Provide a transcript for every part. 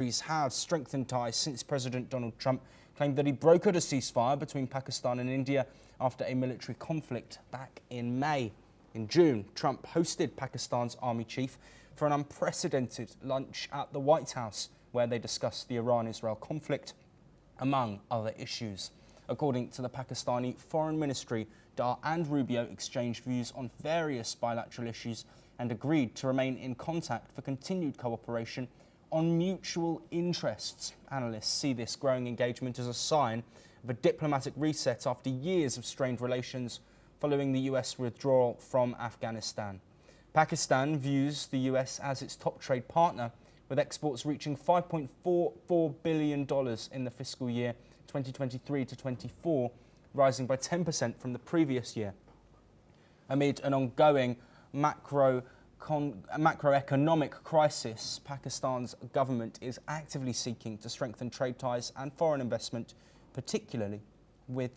have strengthened ties since President Donald Trump claimed that he brokered a ceasefire between Pakistan and India after a military conflict back in May. In June, Trump hosted Pakistan's army chief for an unprecedented lunch at the White House, where they discussed the Iran-Israel conflict, among other issues. According to the Pakistani Foreign Ministry, Dar and Rubio exchanged views on various bilateral issues and agreed to remain in contact for continued cooperation on mutual interests. Analysts see this growing engagement as a sign of a diplomatic reset after years of strained relations following the US withdrawal from Afghanistan. Pakistan views the US as its top trade partner, with exports reaching $5.44 billion in the fiscal year 2023 to 24, rising by 10% from the previous year. Amid an ongoing macroeconomic crisis, Pakistan's government is actively seeking to strengthen trade ties and foreign investment, particularly with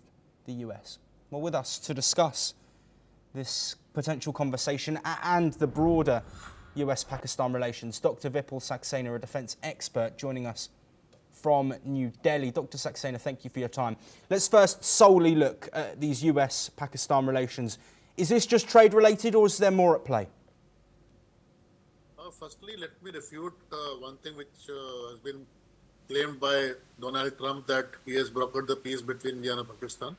the US. Well, with us to discuss this potential conversation and the broader US-Pakistan relations, Dr. Vipul Saxena, a defence expert, joining us from New Delhi. Dr. Saxena, thank you for your time. Let's first solely look at these US-Pakistan relations. Is this just trade-related, or is there more at play? Firstly, let me refute one thing which has been claimed by Donald Trump, that he has brokered the peace between India and Pakistan,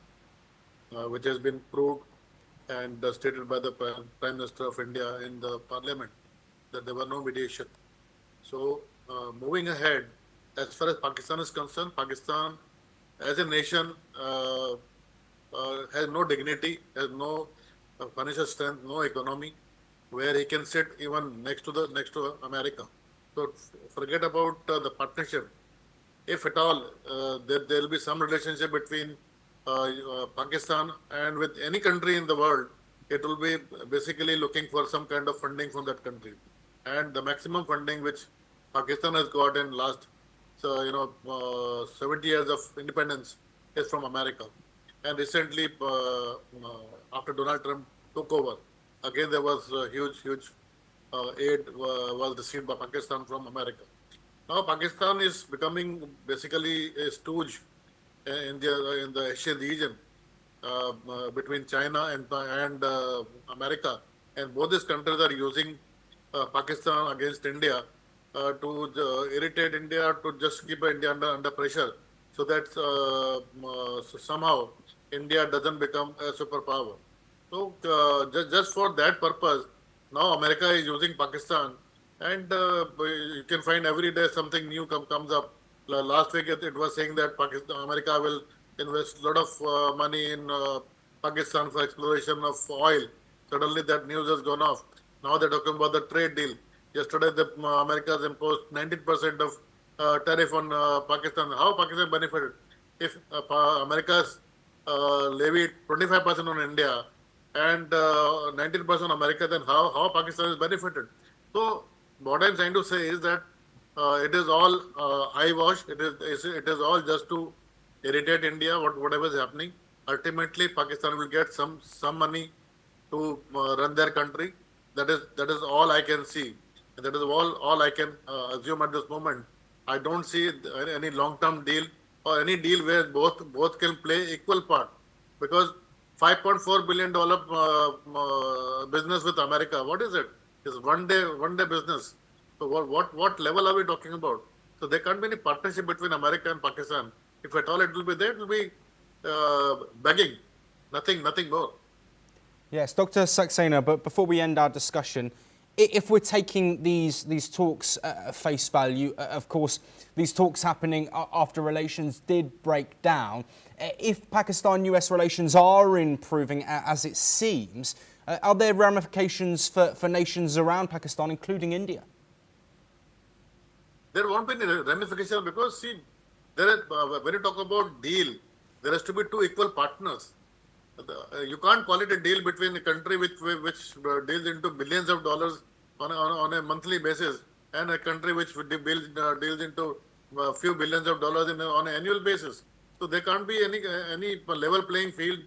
which has been proved and stated by the Prime Minister of India in the Parliament, that there were no mediation. So, moving ahead, as far as Pakistan is concerned, Pakistan as a nation has no dignity, has no financial strength, no economy, where he can sit even next to America. So forget about the partnership. If at all there will be some relationship between Pakistan and with any country in the world, it will be basically looking for some kind of funding from that country. And the maximum funding which Pakistan has got in last 70 years of independence is from America. And recently, after Donald Trump took over, again there was huge aid was received by Pakistan from America. Now Pakistan is becoming basically a stooge in the Asian region between China and America, and both these countries are using Pakistan against India to irritate India, to just keep India under pressure, so that somehow India doesn't become a superpower. So just for that purpose, now America is using Pakistan, and you can find every day something new comes up. Last week it was saying that America will invest a lot of money in Pakistan for exploration of oil. Suddenly that news has gone off. Now they're talking about the trade deal. Yesterday, America has imposed 19% of tariff on Pakistan. How Pakistan benefited? If America has levied 25% on India and 19% on America, then how Pakistan is benefited? So what I'm trying to say is that it is all eyewash. It is all just to irritate India. Whatever is happening, ultimately Pakistan will get some money to run their country. That is all I can see. That is all I can assume at this moment. I don't see any long-term deal or any deal where both can play equal part, because $5.4 billion business with America, what is it? It's one day business. So what level are we talking about? So there can't be any partnership between America and Pakistan. If at all it will be there, it will be begging, nothing more. Yes, Dr. Saxena, but before we end our discussion, if we're taking these talks at face value, of course, these talks happening after relations did break down. If Pakistan-US relations are improving as it seems, are there ramifications for nations around Pakistan, including India? There won't be any ramification, because see, when you talk about deal, there has to be two equal partners. You can't call it a deal between a country which deals into billions of dollars on a monthly basis, and a country which deals into a few billions of dollars on an annual basis. So there can't be any level playing field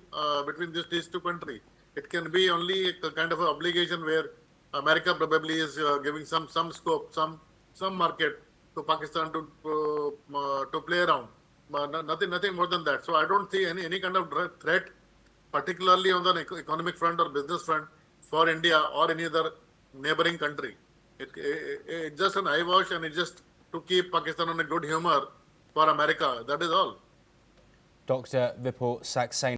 between these two countries. It can be only a kind of an obligation where America probably is giving some scope, some market to Pakistan to play around. Nothing more than that. So I don't see any kind of threat, particularly on the economic front or business front, for India or any other neighboring country. It's just an eyewash, and it's just to keep Pakistan on a good humor for America. That is all. Dr. Vipul Saxena.